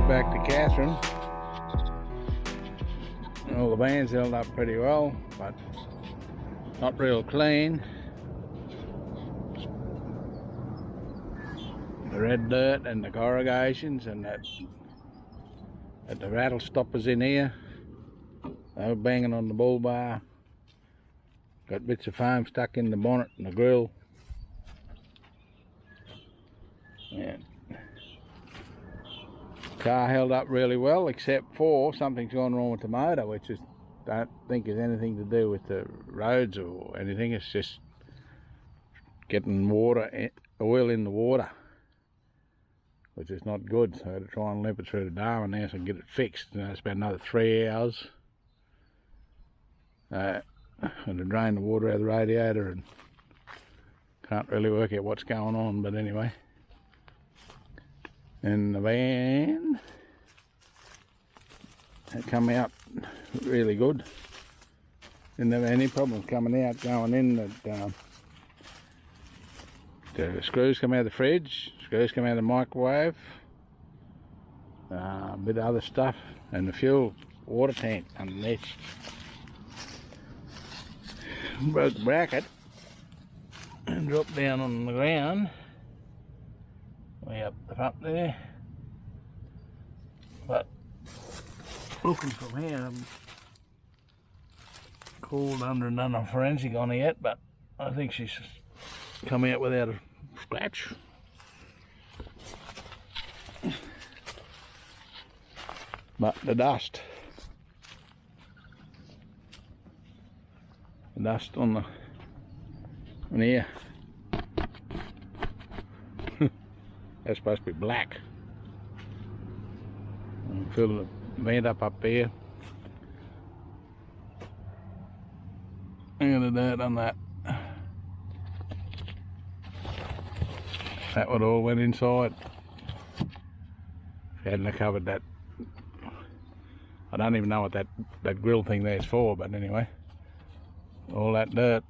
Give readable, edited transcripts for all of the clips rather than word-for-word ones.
headed back to Katherine. All the van's held up pretty well, but not real clean. The red dirt and the corrugations and that the rattle stoppers in here, they were banging on the bull bar. Got bits of foam stuck in the bonnet and the grill. Yeah. Car held up really well, except for something's gone wrong with the motor, which is don't think is anything to do with the roads or anything. It's just getting oil in the water, which is not good. So I had to try and limp it through to Darwin now so I can get it fixed. And it's about another 3 hours. And to drain the water out of the radiator, and can't really work out what's going on, but anyway. And the van, it come out really good. Didn't have any problems coming out, going in. The screws come out of the fridge, screws come out of the microwave, a bit of other stuff, and the fuel water tank underneath. Broke the bracket and dropped down on the ground. Way up the front there, but looking from here, I'm called under and done a forensic on her yet, but I think she's come out without a scratch. But the dust on here. That's supposed to be black. Fill the vent up there. Look at the dirt on that. That would all went inside. If you hadn't covered that. I don't even know what that grill thing there's for, but anyway. All that dirt,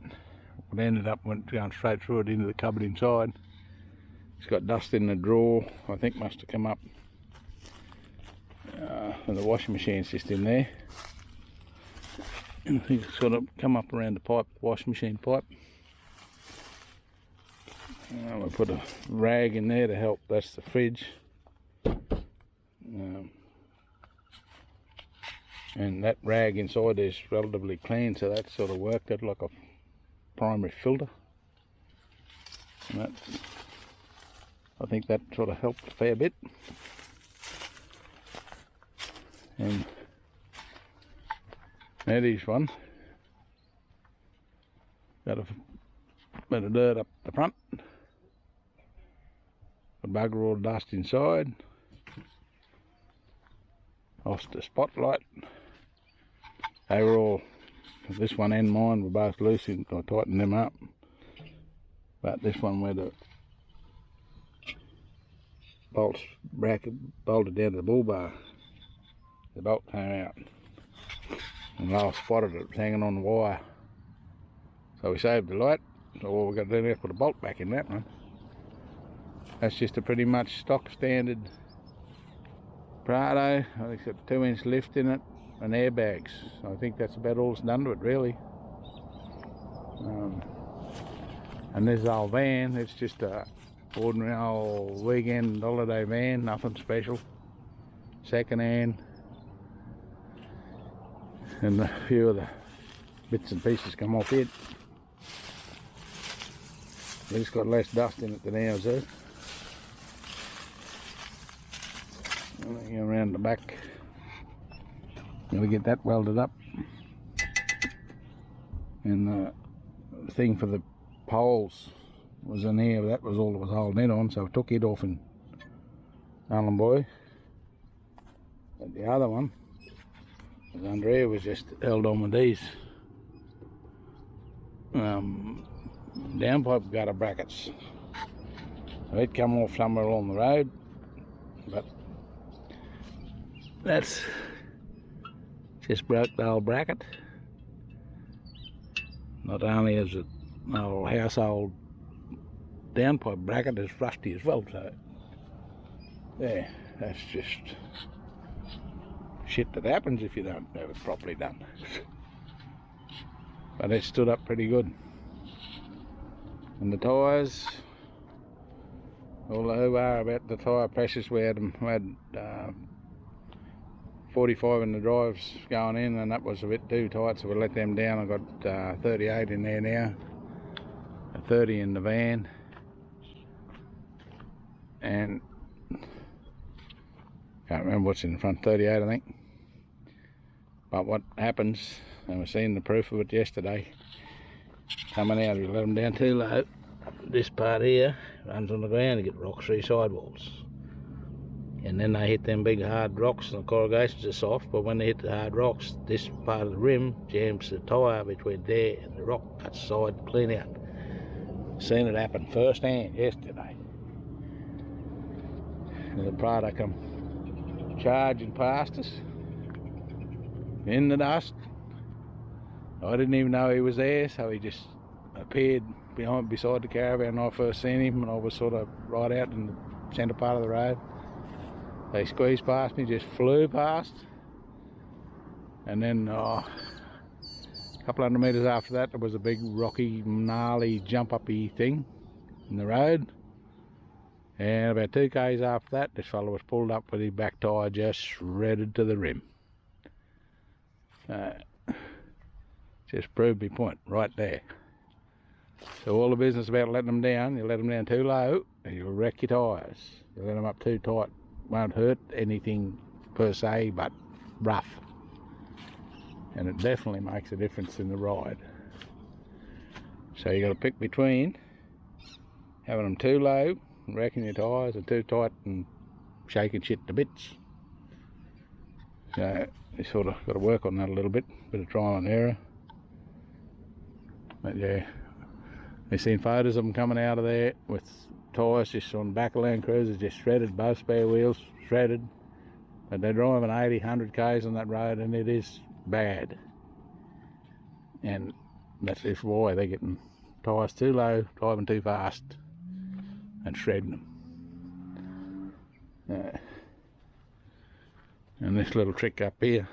it ended up going straight through it into the cupboard inside. It's got dust in the drawer, I think must have come up. And the washing machine's just in there. And I think it's sort of come up around the pipe, washing machine pipe. We'll put a rag in there to help, that's the fridge. And that rag inside is relatively clean, so that sort of worked out like a primary filter. And that's, I think that sort of helped a fair bit. And Eddie's one got a bit of dirt up the front, a bugger all dust inside, off the spotlight. They were all, this one and mine were both loose, and I tightened them up. But this one where the bolts bracket bolted down to the bull bar, the bolt came out. And Lyle spotted it, it was hanging on the wire. So we saved the light. So all we got to do is put a bolt back in that one. That's just a pretty much stock standard Prado. I think it's got a 2-inch lift in it and airbags. So I think that's about all it's done to it really. And this old van, it's just a ordinary old weekend holiday van, nothing special. Second hand. And a few of the bits and pieces come off it. It's got less dust in it than ours does. Go around the back. Gotta get that welded up. And the thing for the poles was in here, that was all that was holding it on, so I took it off in Allen Boy. But the other one was under here, was just held on with these downpipe gutter brackets. So it come off somewhere along the road, but that's just broke the old bracket. Not only is it an old household downpipe bracket, it's rusty as well, so yeah. that's just shit that happens if you don't have it properly done. But it stood up pretty good. And the tyres, all the hoo-ha about the tyre pressures, we had 45 in the drives going in, and that was a bit too tight, so we let them down. I got 38 in there now, a 30 in the van, and can't remember what's in the front, 38 I think. But what happens, and we've seen the proof of it yesterday, coming out, you let them down too low, this part here runs on the ground, you get rocks through sidewalls. And then they hit them big hard rocks, and the corrugations are soft, but when they hit the hard rocks, this part of the rim jams the tyre between there and the rock, cuts the side clean out. Seen it happen first hand yesterday. And the Prado come charging past us in the dust. I didn't even know he was there, so he just appeared beside the caravan when I first seen him, and I was sort of right out in the centre part of the road. They squeezed past me, just flew past, and then a couple hundred metres after that there was a big rocky gnarly jump uppy thing in the road, and about 2 k's after that this fellow was pulled up with his back tyre just shredded to the rim. Just proved my point right there. So all the business about letting them down, you let them down too low and you'll wreck your tyres. You let them up too tight, won't hurt anything per se, but rough. And it definitely makes a difference in the ride. So you got to pick between having them too low and wrecking your tyres, and too tight and shaking shit to bits. So you sort of got to work on that a little bit of trial and error. But yeah, we've seen photos of them coming out of there with tyres just on the back of Land Cruisers, just shredded, both spare wheels shredded. But they're driving 80, 100 k's on that road, and it is bad. And that's just why they're getting tyres too low, driving too fast, and shredding them. And this little trick up here,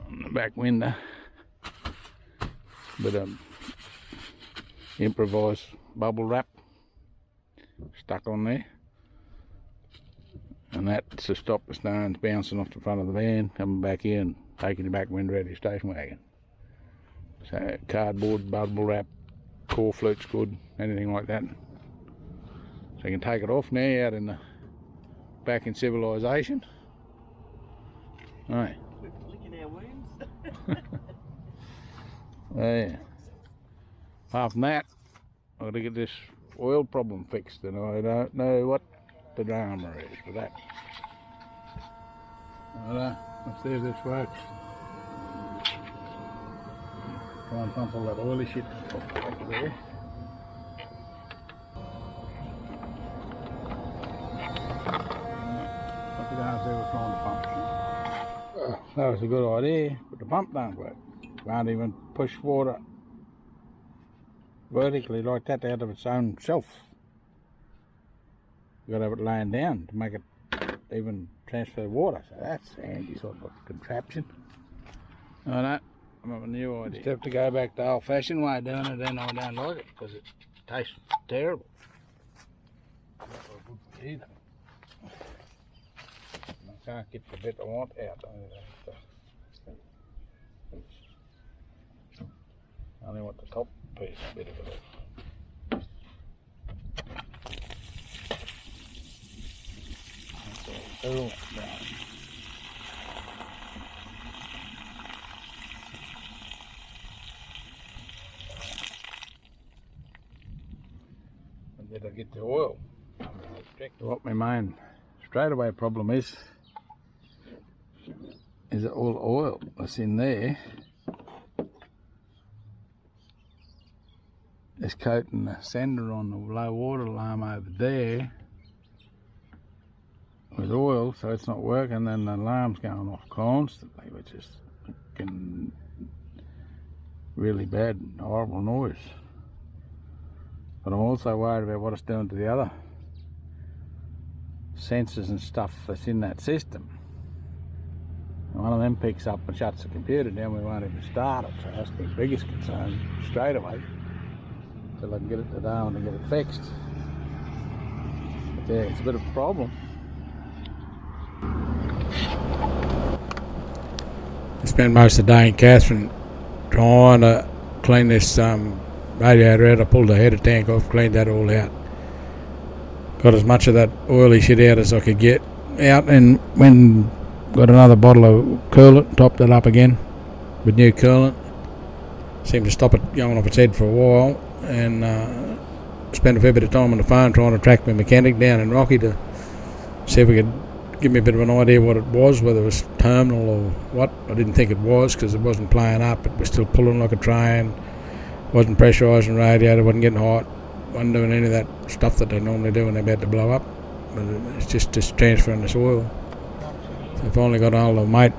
on the back window, bit of improvised bubble wrap stuck on there, and that's to stop the stones bouncing off the front of the van, coming back in and taking the back window out of your station wagon. So cardboard, bubble wrap, core flute's good, anything like that. So you can take it off now out in the back in civilization. Right. Licking our wounds. Yeah. Apart from that, I've got to get this oil problem fixed, and I don't know what the drama is for that. Let's see if this works. Try and pump all that oily shit off the back of there. That was a good idea, but the pump don't work. Can't even push water vertically like that out of its own self. You've got to have it laying down to make it even transfer water. So that's a handy sort of contraption. I know, I'm of a new idea. Just have to go back the old-fashioned way of doing it, and I don't like it because it tastes terrible. Not good either. I can't get the bit I want out. I only want the top piece, a bit of it off. That's all down. And then I get the oil. What my main straightaway problem is that all the oil that's in there is coating the sender on the low water alarm over there with oil, so it's not working, and the alarm's going off constantly, which is really bad, horrible noise. But I'm also worried about what it's doing to the other sensors and stuff that's in that system. And one of them picks up and shuts the computer down, we won't even start it. So that's my biggest concern straight away, till I can get it to Darwin to get it fixed. But yeah, it's a bit of a problem. I spent most of the day in Katherine trying to clean this radiator out. I pulled the header tank off, cleaned that all out. Got as much of that oily shit out as I could get out, and when got another bottle of coolant, topped it up again with new coolant. Seemed to stop it going off its head for a while, and spent a fair bit of time on the phone trying to track my mechanic down in Rocky to see if we could give me a bit of an idea what it was, whether it was terminal or what. I didn't think it was, because it wasn't playing up. It was still pulling like a train, wasn't pressurising the radiator, wasn't getting hot, wasn't doing any of that stuff that they normally do when they're about to blow up. But it's just transferring this oil. So I finally got hold of a mate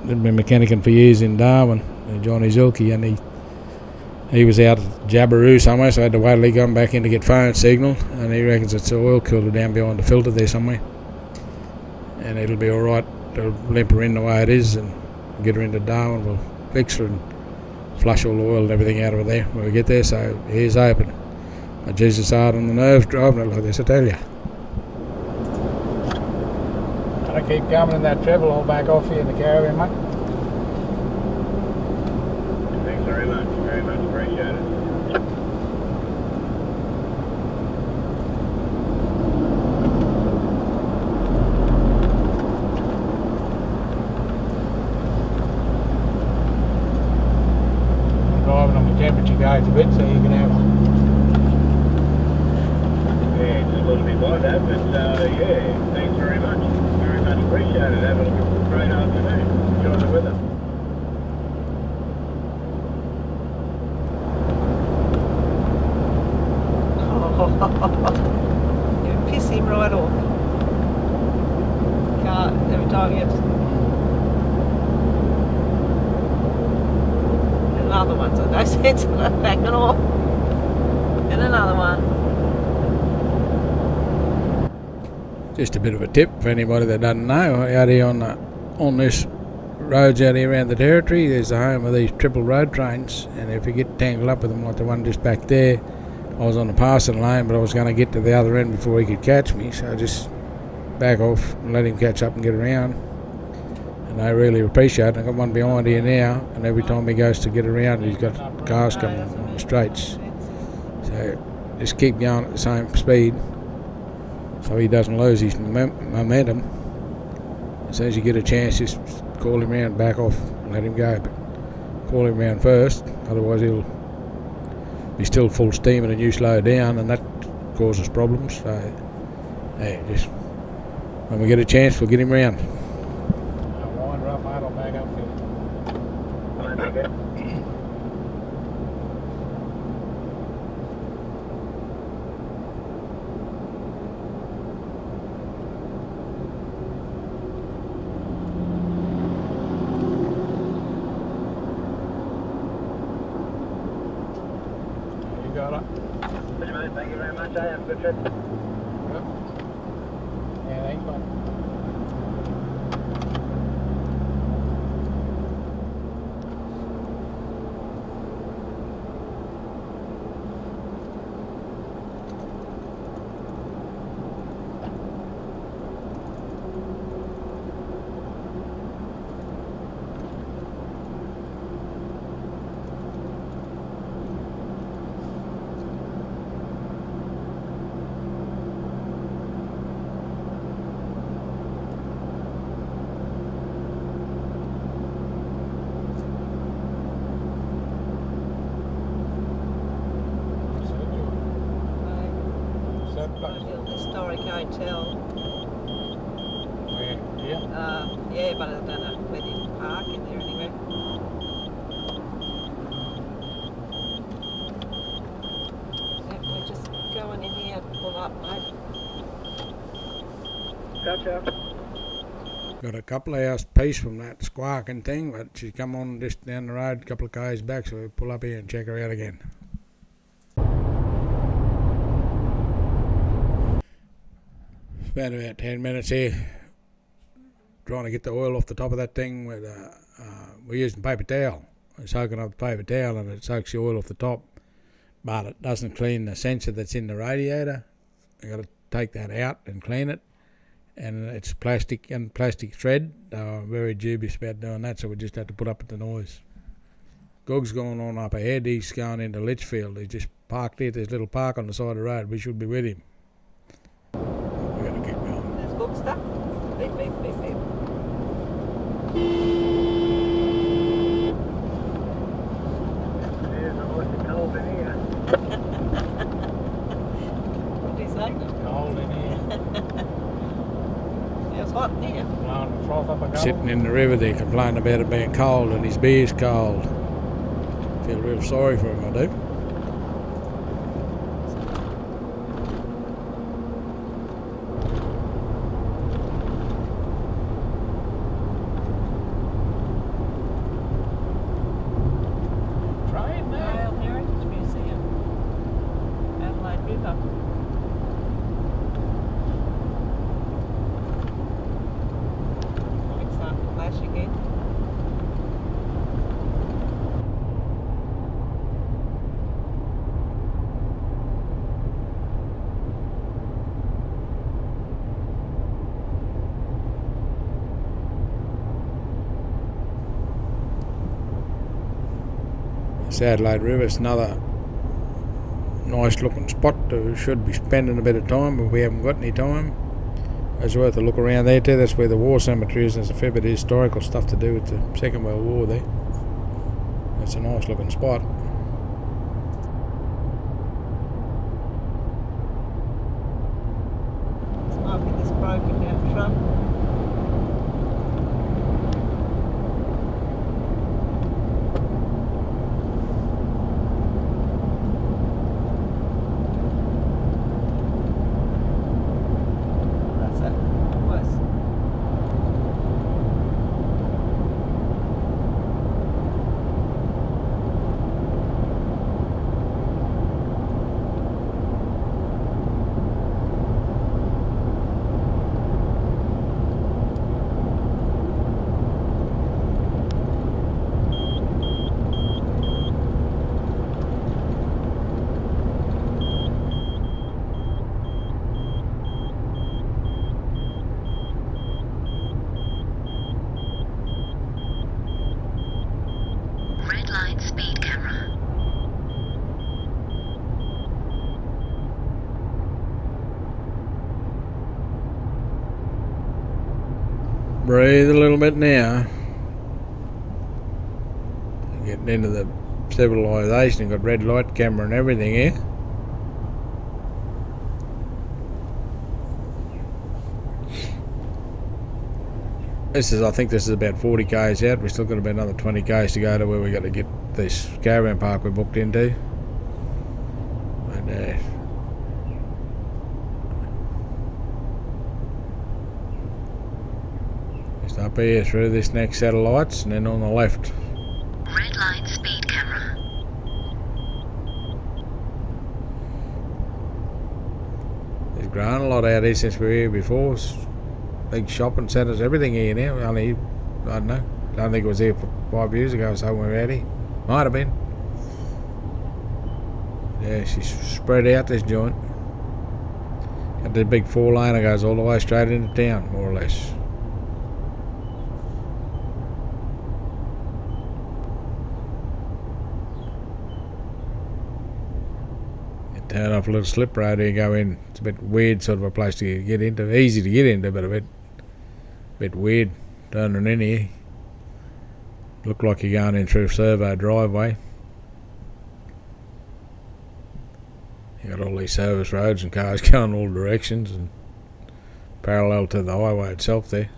that had been mechanicking for years in Darwin, Johnny Zilke, and he was out at Jabberoo somewhere, so I had to wait till he come back in to get phone signal, and he reckons it's the oil cooler down behind the filter there somewhere. And it'll be alright. They'll limp her in the way it is and get her into Darwin. We'll fix her and flush all the oil and everything out of her there when we get there. So here's hoping. But Jesus, hard on the nerves driving it like this, I tell you. I keep coming in that treble. I'll back off here in the caravan, mate. Thanks very much. Very much appreciated. Driving on the temperature gauge a bit so you can have Yeah, just a little bit like that, but yeah, thanks very much. Very much appreciated. Have a great afternoon. Enjoy the weather. You piss him right off. Can't, every time you have to... Another one, so no sense in that back at all. And another one. Just a bit of a tip for anybody that doesn't know. Out here on this roads out here around the territory, there's the home of these triple road trains, and if you get tangled up with them like the one just back there, I was on the passing lane, but I was going to get to the other end before he could catch me, so I just back off and let him catch up and get around. And I really appreciate it. I've got one behind here now, and every time he goes to get around, he's got cars coming on the straights. So just keep going at the same speed so he doesn't lose his momentum. As soon as you get a chance, just call him around, back off, and let him go. But call him around first, otherwise he'll be still full steam and you slow down, and that causes problems. So yeah, just when we get a chance, we'll get him round. I'll wind her up, mate. I'll back up to you. Got it. Thank you very much. Have a good trip. Yeah, thanks, mate. Historic hotel. Where? Yeah? Yeah, but I don't know whether you can park in there anyway. Yep, we're just going in here to pull up, mate. Gotcha. Got a couple of hours peace from that squawking thing, but she come on just down the road a couple of k's back, so we pull up here and check her out again. Spent about 10 minutes here trying to get the oil off the top of that thing. With we're using paper towel. We're soaking up the paper towel and it soaks the oil off the top, but it doesn't clean the sensor that's in the radiator. You've got to take that out and clean it, and it's plastic and plastic thread. I'm very dubious about doing that, so we just had to put up with the noise. Gog's going on up ahead. He's going into Litchfield. He just parked here. There's a little park on the side of the road. We should be with him. We've got to keep going. There's Gog stuff. Beep, beep, beep, beep. There's nice and cold in here. What did he say? Cold in here. Yeah, it's hot in here. Blowing the froth up a goal. Sitting in the river there complaining about it being cold and his beer's cold. Feel real sorry for him, I do. Train there. Royal Heritage Museum. Adelaide River. It's starting to flash again. It's Adelaide River. It's another nice looking spot. We should be spending a bit of time, but we haven't got any time. It's worth a look around there too. That's where the war cemetery is. There's a fair bit of historical stuff to do with the Second World War there. It's a nice looking spot. This might be this broken down truck. That's it. Worse. Red light speed camera. Breathe a little bit now. Getting into the civilization. You've got red light camera and everything here. I think this is about 40 k's out. We've still got about another 20 k's to go to where we got to get this caravan park we booked into. And just up here through this next set of lights, and then on the left. Red light speed camera. There's grown a lot out here since we were here before. Big shopping centres, everything here now. Only, I don't know. I don't think it was here for 5 years ago or so when we were out here. Might have been. Yeah, she's spread out this joint. Got the big 4-lane that goes all the way straight into town, more or less. You turn off a little slip road here, go in. It's a bit weird sort of a place to get into. Easy to get into, but a bit weird turning in here. Look like you're going in through a servo driveway. You got all these service roads and cars going all directions and parallel to the highway itself there.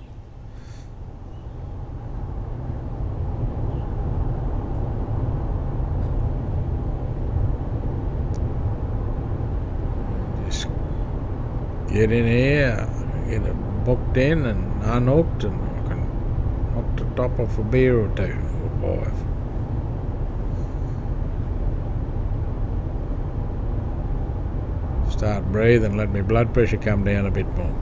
Just get in here, get it booked in and unhooked, and I can knock the top off a beer or 2 or 5. Start breathing, let my blood pressure come down a bit more.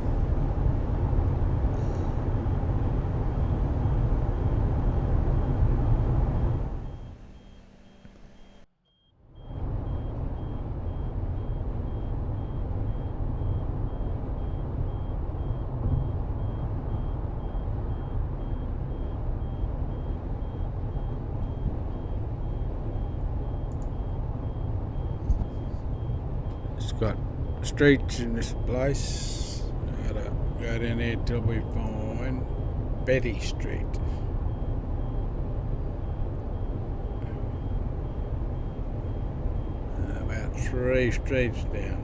It's got streets in this place. Gotta go down there till we find Betty Street. About 3 streets down.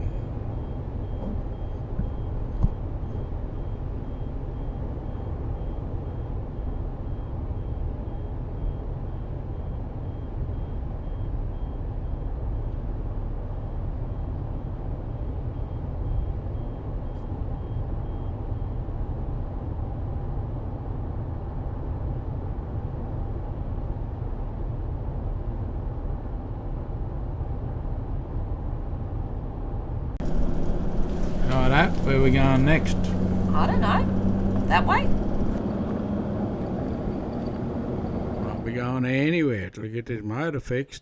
Righto, where are we going next? I don't know. That way? Won't be going anywhere till we get this motor fixed.